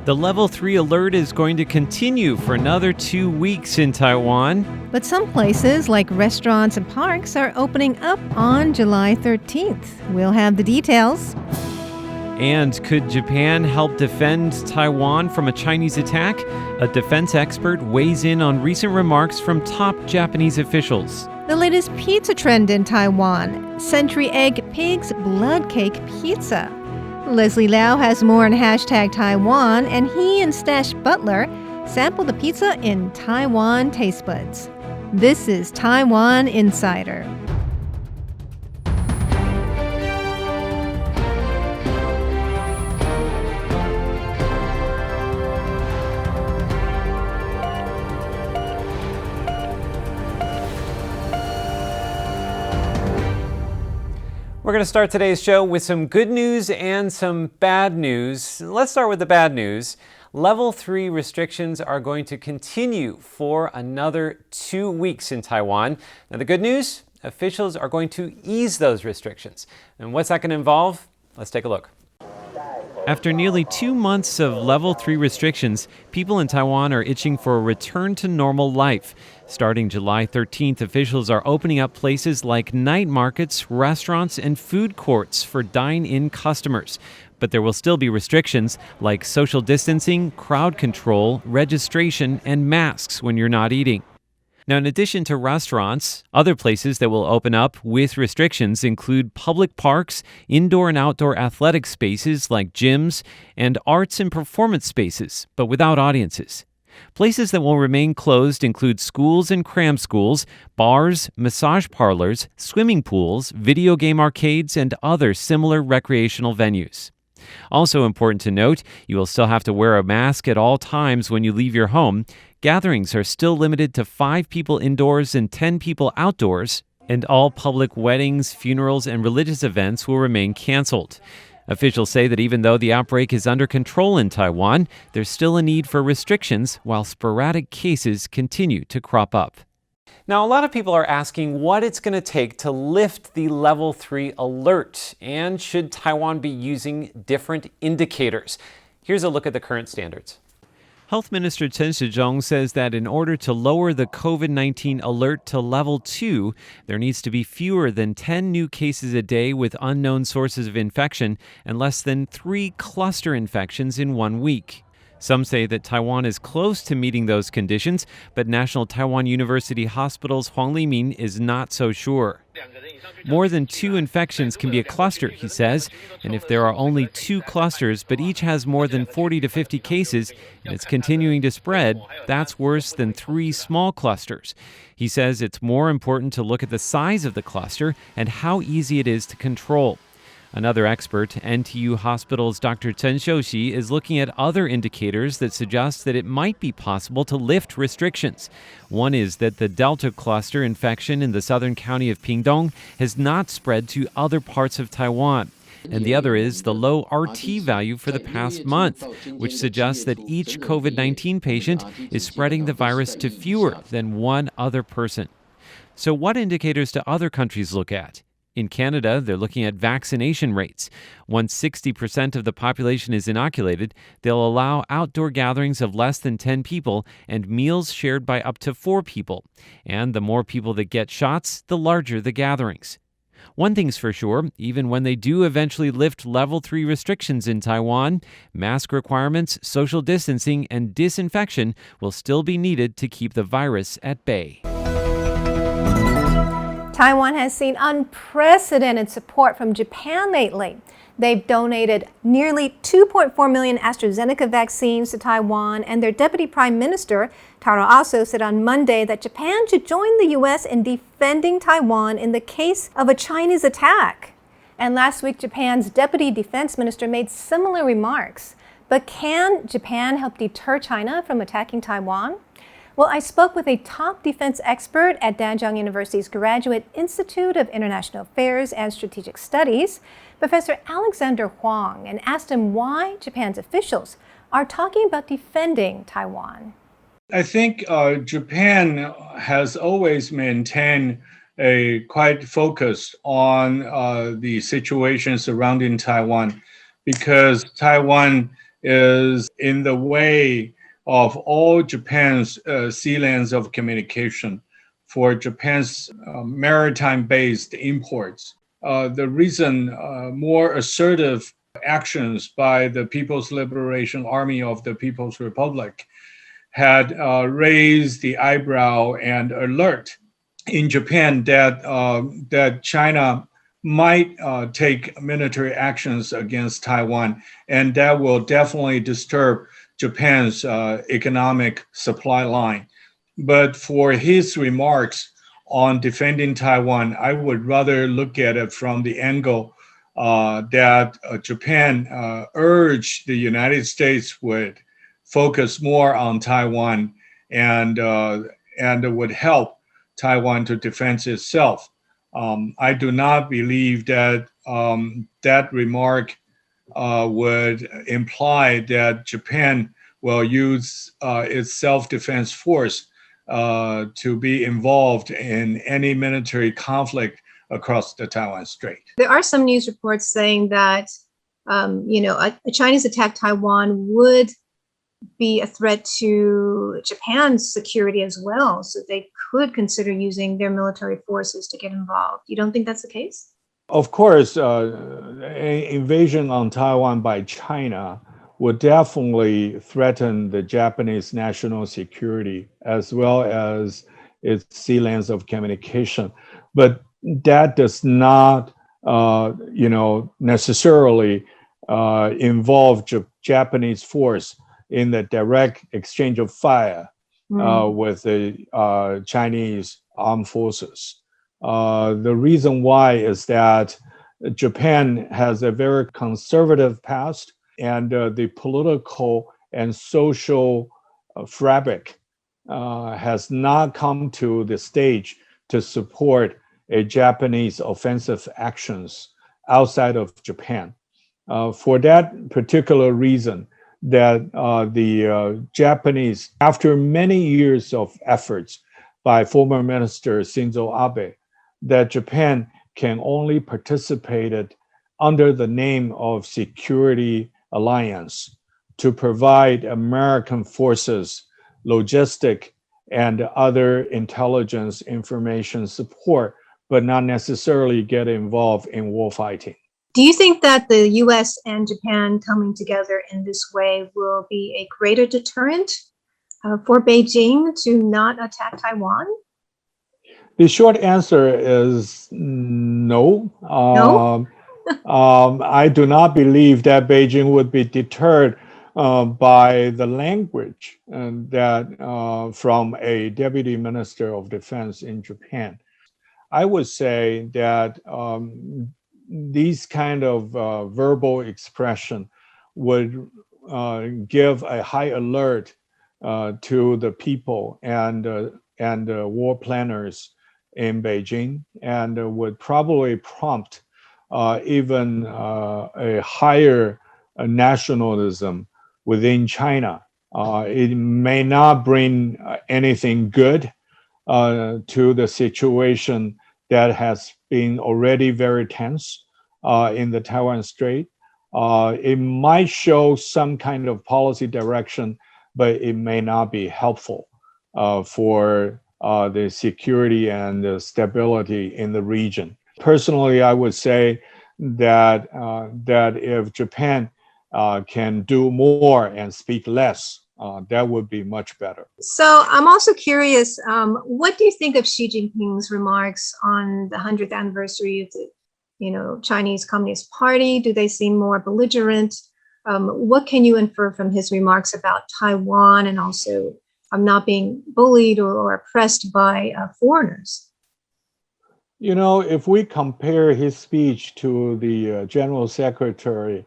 The level 3 alert is going to continue for another 2 weeks in Taiwan. But some places, like restaurants and parks, are opening up on July 13th. We'll have the details. And could Japan help defend Taiwan from a Chinese attack? A defense expert weighs in on recent remarks from top Japanese officials. The latest pizza trend in Taiwan, Century Egg Pig's Blood Cake Pizza. Leslie Liao has more on hashtag Taiwan, and he and Staś Butler sampled the pizza in Taiwan taste buds. This is Taiwan Insider. We're going to start today's show with some good news and some bad news. Let's start with the bad news. Level 3 restrictions are going to continue for another 2 weeks in Taiwan. Now, the good news, officials are going to ease those restrictions. And what's that going to involve? Let's take a look. After nearly 2 months of level 3 restrictions, people in Taiwan are itching for a return to normal life. Starting July 13th, officials are opening up places like night markets, restaurants, and food courts for dine-in customers. But there will still be restrictions like social distancing, crowd control, registration, and masks when you're not eating. Now, in addition to restaurants, other places that will open up with restrictions include public parks, indoor and outdoor athletic spaces like gyms, and arts and performance spaces, but without audiences. Places that will remain closed include schools and cram schools, bars, massage parlors, swimming pools, video game arcades, and other similar recreational venues. Also important to note, you will still have to wear a mask at all times when you leave your home. Gatherings are still limited to 5 people indoors and 10 people outdoors, and all public weddings, funerals, and religious events will remain canceled. Officials say that even though the outbreak is under control in Taiwan, there's still a need for restrictions while sporadic cases continue to crop up. Now, a lot of people are asking what it's going to take to lift the level 3 alert, and should Taiwan be using different indicators? Here's a look at the current standards. Health Minister Chen Shizhong says that in order to lower the COVID-19 alert to level 2, there needs to be fewer than 10 new cases a day with unknown sources of infection and less than 3 cluster infections in 1 week. Some say that Taiwan is close to meeting those conditions, but National Taiwan University Hospital's Huang Limin is not so sure. More than 2 infections can be a cluster, he says, and if there are only 2 clusters but each has more than 40 to 50 cases and it's continuing to spread, that's worse than 3 small clusters. He says it's more important to look at the size of the cluster and how easy it is to control. Another expert, NTU Hospital's Dr. Chen Xiuxi, is looking at other indicators that suggest that it might be possible to lift restrictions. One is that the Delta cluster infection in the southern county of Pingdong has not spread to other parts of Taiwan. And the other is the low RT value for the past month, which suggests that each COVID-19 patient is spreading the virus to fewer than one other person. So what indicators do other countries look at? In Canada, they're looking at vaccination rates. Once 60% of the population is inoculated, they'll allow outdoor gatherings of less than 10 people and meals shared by up to 4 people. And the more people that get shots, the larger the gatherings. One thing's for sure, even when they do eventually lift level 3 restrictions in Taiwan, mask requirements, social distancing, and disinfection will still be needed to keep the virus at bay. Taiwan has seen unprecedented support from Japan lately. They've donated nearly 2.4 million AstraZeneca vaccines to Taiwan, and their Deputy Prime Minister, Taro Aso, said on Monday that Japan should join the U.S. in defending Taiwan in the case of a Chinese attack. And last week, Japan's Deputy Defense Minister made similar remarks. But can Japan help deter China from attacking Taiwan? Well, I spoke with a top defense expert at Dajiang University's Graduate Institute of International Affairs and Strategic Studies, Professor Alexander Huang, and asked him why Japan's officials are talking about defending Taiwan. I think Japan has always maintained a quite focus on the situation surrounding Taiwan, because Taiwan is in the way of all Japan's sea lanes of communication for Japan's maritime-based imports. The reason more assertive actions by the People's Liberation Army of the People's Republic had raised the eyebrow and alert in Japan that China might take military actions against Taiwan, and that will definitely disturb Japan's economic supply line. But for his remarks on defending Taiwan, I would rather look at it from the angle that Japan urged the United States would focus more on Taiwan and would help Taiwan to defend itself. I do not believe that that remark would imply that Japan will use its self-defense force to be involved in any military conflict across the Taiwan Strait. There are some news reports saying that, a Chinese attack Taiwan would be a threat to Japan's security as well. So they could consider using their military forces to get involved. You don't think that's the case? Of course, an invasion on Taiwan by China would definitely threaten the Japanese national security as well as its sea lanes of communication. But that does not, necessarily involve Japanese force in the direct exchange of fire with the Chinese armed forces. The reason why is that Japan has a very conservative past, and the political and social fabric has not come to the stage to support a Japanese offensive actions outside of Japan. For that particular reason, that the Japanese, after many years of efforts by former Minister Shinzo Abe, that Japan can only participate under the name of Security Alliance to provide American forces logistic and other intelligence information support, but not necessarily get involved in war fighting. Do you think that the US and Japan coming together in this way will be a greater deterrent for Beijing to not attack Taiwan? The short answer is no. No? I do not believe that Beijing would be deterred by the language that from a deputy minister of defense in Japan. I would say that these kind of verbal expression would give a high alert to the people and war planners in Beijing, and would probably prompt even a higher nationalism within China. It may not bring anything good to the situation that has been already very tense in the Taiwan Strait. It might show some kind of policy direction, but it may not be helpful for the security and the stability in the region. Personally, I would say that if Japan can do more and speak less, that would be much better. So I'm also curious, what do you think of Xi Jinping's remarks on the 100th anniversary of the Chinese Communist Party? Do they seem more belligerent? What can you infer from his remarks about Taiwan and also not being bullied or oppressed by foreigners? If we compare his speech to the General Secretary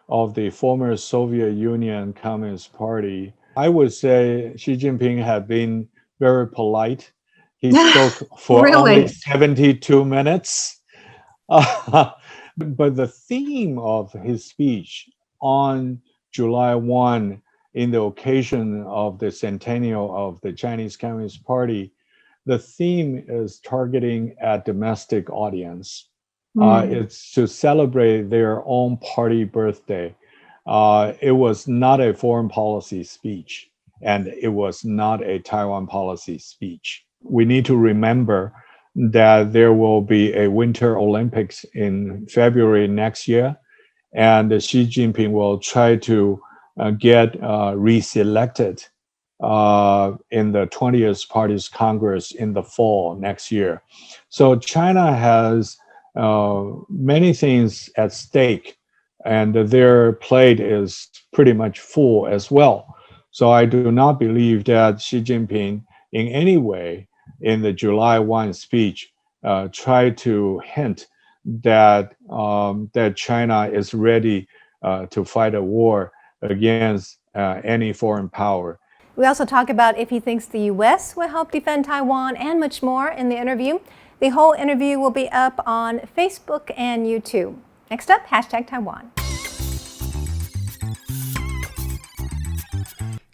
of the former Soviet Union Communist Party, I would say Xi Jinping had been very polite. He spoke for Really? only 72 minutes. But the theme of his speech on July 1, in the occasion of the centennial of the Chinese Communist Party, the theme is targeting a domestic audience. It's to celebrate their own party birthday. it was not a foreign policy speech, and it was not a Taiwan policy speech. We need to remember that there will be a Winter Olympics in February next year, and Xi Jinping will try to get reselected in the 20th Party's Congress in the fall next year. So China has many things at stake, and their plate is pretty much full as well. So I do not believe that Xi Jinping in any way in the July 1 speech tried to hint that that China is ready to fight a war against any foreign power. We also talk about if he thinks the U.S. will help defend Taiwan and much more in the interview. The whole interview will be up on Facebook and YouTube. Next up, #Taiwan.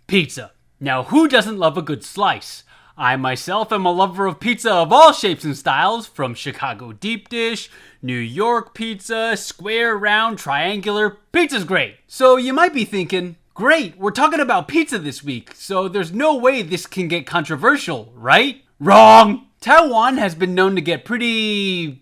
Pizza. Now, who doesn't love a good slice? I myself am a lover of pizza of all shapes and styles, from Chicago deep dish, New York pizza, square, round, triangular. Pizza's great. So you might be thinking, great, we're talking about pizza this week, so there's no way this can get controversial, right? Wrong! Taiwan has been known to get pretty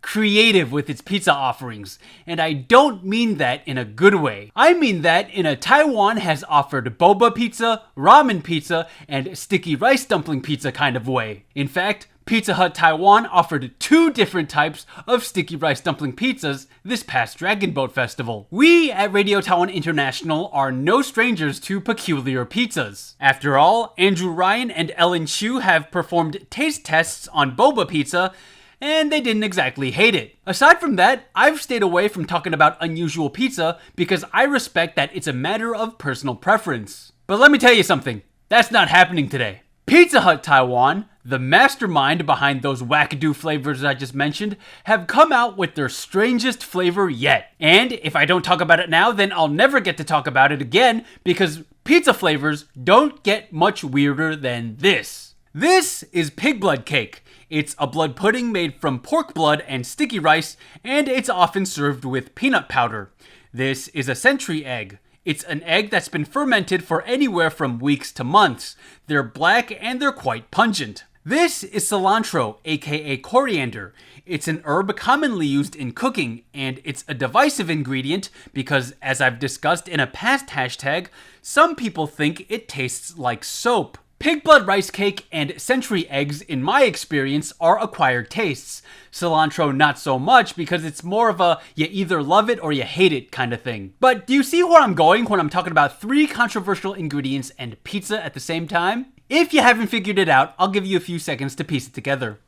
creative with its pizza offerings, and I don't mean that in a good way. I mean that in a Taiwan has offered boba pizza, ramen pizza, and sticky rice dumpling pizza kind of way. In fact, Pizza Hut Taiwan offered 2 different types of sticky rice dumpling pizzas this past Dragon Boat Festival. We at Radio Taiwan International are no strangers to peculiar pizzas. After all, Andrew Ryan and Ellen Chu have performed taste tests on boba pizza, and they didn't exactly hate it. Aside from that, I've stayed away from talking about unusual pizza because I respect that it's a matter of personal preference. But let me tell you something, that's not happening today. Pizza Hut Taiwan, the mastermind behind those wackadoo flavors I just mentioned, have come out with their strangest flavor yet. And if I don't talk about it now, then I'll never get to talk about it again because pizza flavors don't get much weirder than this. This is pig blood cake. It's a blood pudding made from pork blood and sticky rice, and it's often served with peanut powder. This is a century egg. It's an egg that's been fermented for anywhere from weeks to months. They're black and they're quite pungent. This is cilantro, aka coriander. It's an herb commonly used in cooking, and it's a divisive ingredient because, as I've discussed in a past hashtag, some people think it tastes like soap. Pig blood rice cake and century eggs, in my experience, are acquired tastes. Cilantro not so much because it's more of a you either love it or you hate it kind of thing. But do you see where I'm going when I'm talking about 3 controversial ingredients and pizza at the same time? If you haven't figured it out, I'll give you a few seconds to piece it together.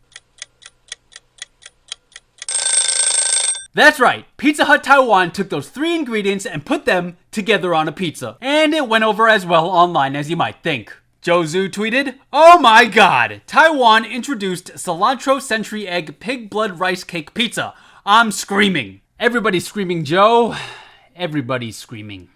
That's right, Pizza Hut Taiwan took those 3 ingredients and put them together on a pizza. And it went over as well online as you might think. Joe Zhu tweeted, "Oh my god, Taiwan introduced cilantro century egg pig blood rice cake pizza. I'm screaming." Everybody's screaming, Joe. Everybody's screaming.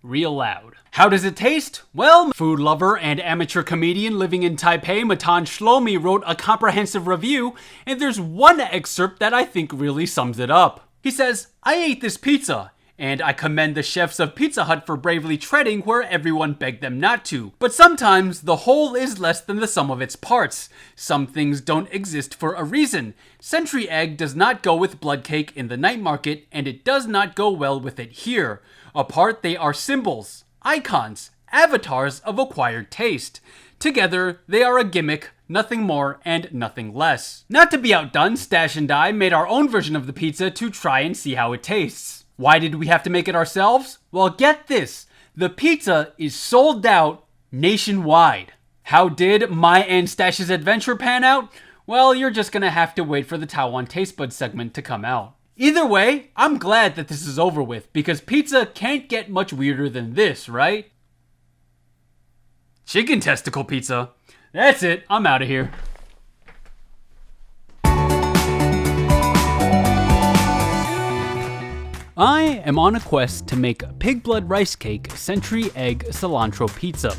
Real loud. How does it taste? Well, food lover and amateur comedian living in Taipei, Matan Shlomi, wrote a comprehensive review, and there's one excerpt that I think really sums it up. He says, "I ate this pizza, and I commend the chefs of Pizza Hut for bravely treading where everyone begged them not to. But sometimes the whole is less than the sum of its parts. Some things don't exist for a reason. Century egg does not go with blood cake in the night market, and it does not go well with it here. Apart, they are symbols, icons, avatars of acquired taste. Together, they are a gimmick, nothing more and nothing less." Not to be outdone, Stash and I made our own version of the pizza to try and see how it tastes. Why did we have to make it ourselves? Well, get this. The pizza is sold out nationwide. How did my and Stash's adventure pan out? Well, you're just gonna have to wait for the Taiwan Taste Bud segment to come out. Either way, I'm glad that this is over with, because pizza can't get much weirder than this, right? Chicken testicle pizza. That's it, I'm out of here. I am on a quest to make pig blood rice cake century egg cilantro pizza.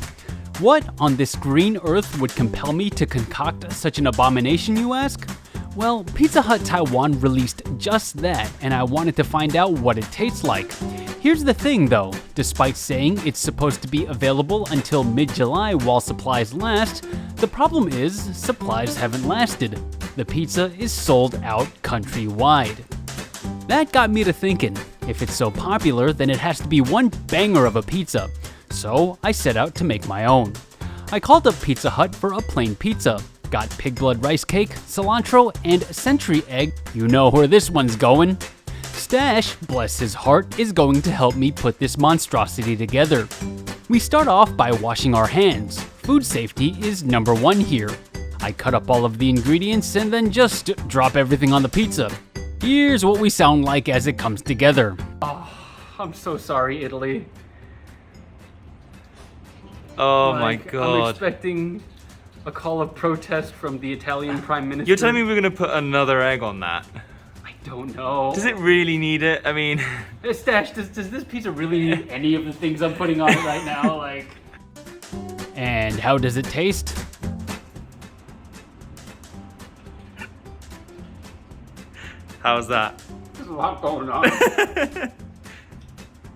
What on this green earth would compel me to concoct such an abomination, you ask? Well, Pizza Hut Taiwan released just that, and I wanted to find out what it tastes like. Here's the thing though, despite saying it's supposed to be available until mid-July while supplies last, the problem is supplies haven't lasted. The pizza is sold out countrywide. That got me to thinking, if it's so popular, then it has to be one banger of a pizza. So I set out to make my own. I called up Pizza Hut for a plain pizza. Got pig blood rice cake, cilantro, and century egg. You know where this one's going. Stash, bless his heart, is going to help me put this monstrosity together. We start off by washing our hands. Food safety is number one here. I cut up all of the ingredients and then just drop everything on the pizza. Here's what we sound like as it comes together. Oh, I'm so sorry, Italy. Oh my god. I'm expecting a call of protest from the Italian Prime Minister. You're telling me we're gonna put another egg on that? I don't know. Does it really need it? I mean... Hey, Stash, does this pizza really need any of the things I'm putting on it right now? Like... And how does it taste? How's that? There's a lot going on.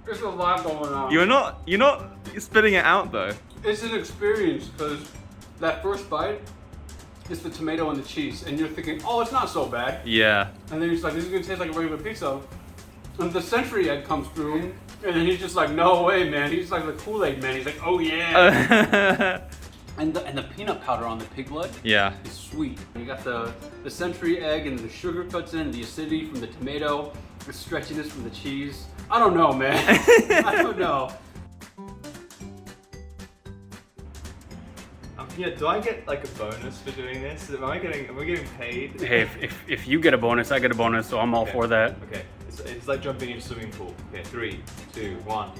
There's a lot going on. You're not spitting it out though. It's an experience because that first bite is the tomato and the cheese, and you're thinking, oh, it's not so bad. Yeah. And then you're just like, this is gonna taste like a regular pizza. And the century egg comes through, and then he's just like, no way, man. He's like the Kool-Aid man. He's like, oh yeah. And the peanut powder on the pig blood Yeah. is sweet. You got the century egg and the sugar cuts in, the acidity from the tomato, the stretchiness from the cheese. I don't know, man. I don't know. Yeah, do I get like a bonus for doing this? Am we getting paid? Hey, if you get a bonus, I get a bonus, so I'm all for that. Okay, it's like jumping in a swimming pool. Okay, 3, 2, 1.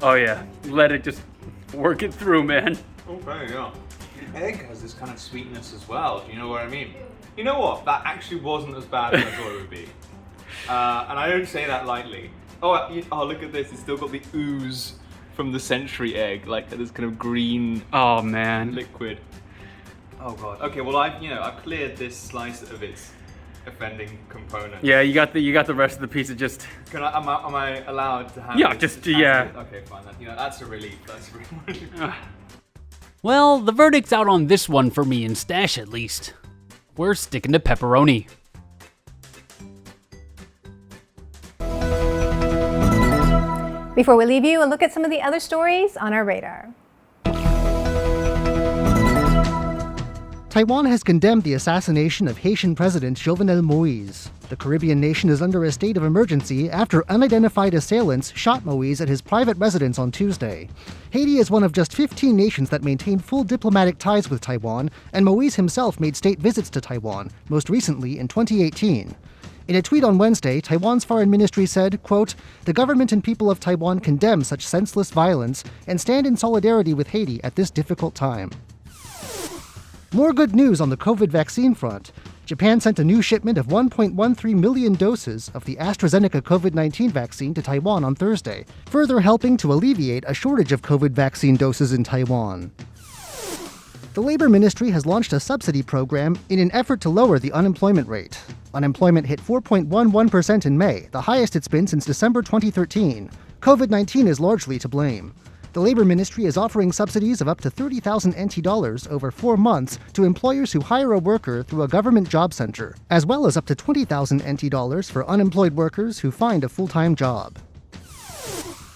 Oh yeah, let it just work it through, man. Okay, yeah. The egg has this kind of sweetness as well. Do you know what I mean? You know what? That actually wasn't as bad as I thought it would be. And I don't say that lightly. Oh, look at this. It's still got the ooze from the century egg, like this kind of green liquid. Oh god. Okay, well I've cleared this slice of its offending component. Yeah, you got the rest of the pizza. Just am I allowed to have? Yeah, it? just Okay, fine. That's a relief. That's a relief. Well, the verdict's out on this one for me and Stash at least. We're sticking to pepperoni. Before we leave you, a look at some of the other stories on our radar. Taiwan has condemned the assassination of Haitian President Jovenel Moïse. The Caribbean nation is under a state of emergency after unidentified assailants shot Moïse at his private residence on Tuesday. Haiti is one of just 15 nations that maintain full diplomatic ties with Taiwan, and Moïse himself made state visits to Taiwan, most recently in 2018. In a tweet on Wednesday, Taiwan's foreign ministry said, quote, "The government and people of Taiwan condemn such senseless violence and stand in solidarity with Haiti at this difficult time." More good news on the COVID vaccine front. Japan sent a new shipment of 1.13 million doses of the AstraZeneca COVID-19 vaccine to Taiwan on Thursday, further helping to alleviate a shortage of COVID vaccine doses in Taiwan. The Labor Ministry has launched a subsidy program in an effort to lower the unemployment rate. Unemployment hit 4.11% in May, the highest it's been since December 2013. COVID-19 is largely to blame. The Labor Ministry is offering subsidies of up to 30,000 NT dollars over 4 months to employers who hire a worker through a government job center, as well as up to 20,000 NT dollars for unemployed workers who find a full-time job.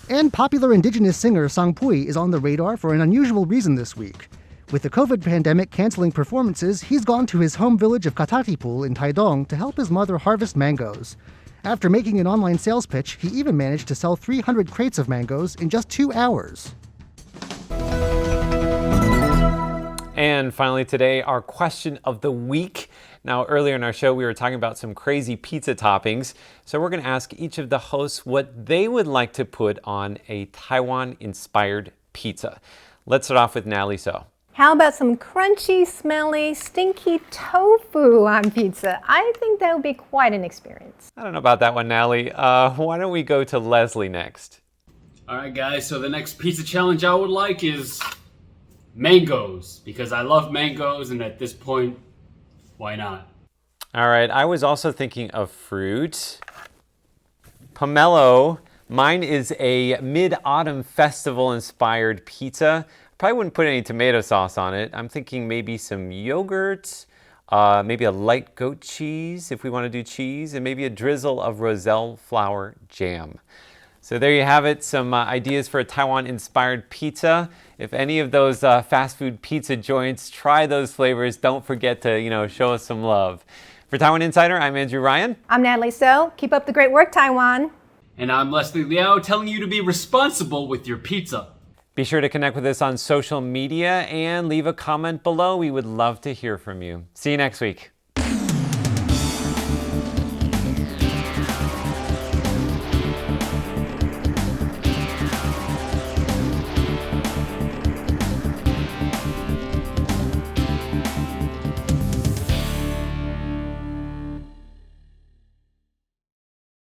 And popular indigenous singer Sang Pui is on the radar for an unusual reason this week. With the COVID pandemic canceling performances, he's gone to his home village of Katatipul in Taidong to help his mother harvest mangoes. After making an online sales pitch, he even managed to sell 300 crates of mangoes in just 2 hours. And finally today, our question of the week. Now, earlier in our show, we were talking about some crazy pizza toppings. So we're going to ask each of the hosts what they would like to put on a Taiwan-inspired pizza. Let's start off with Natalie Tso. How about some crunchy, smelly, stinky tofu on pizza? I think that would be quite an experience. I don't know about that one, Natalie. Why don't we go to Leslie next? All right, guys, so the next pizza challenge I would like is mangoes, because I love mangoes, and at this point, Why not? All right, I was also thinking of fruit. Pomelo. Mine is a mid-autumn festival-inspired pizza. Probably wouldn't put any tomato sauce on it. I'm thinking maybe some yogurt, maybe a light goat cheese if we want to do cheese, and maybe a drizzle of roselle flour jam. So there you have it, some ideas for a Taiwan-inspired pizza. If any of those fast food pizza joints try those flavors, don't forget to, show us some love. For Taiwan Insider, I'm Andrew Ryan. I'm Natalie Tso. Keep up the great work, Taiwan. And I'm Leslie Liao, telling you to be responsible with your pizza. Be sure to connect with us on social media and leave a comment below. We would love to hear from you. See you next week.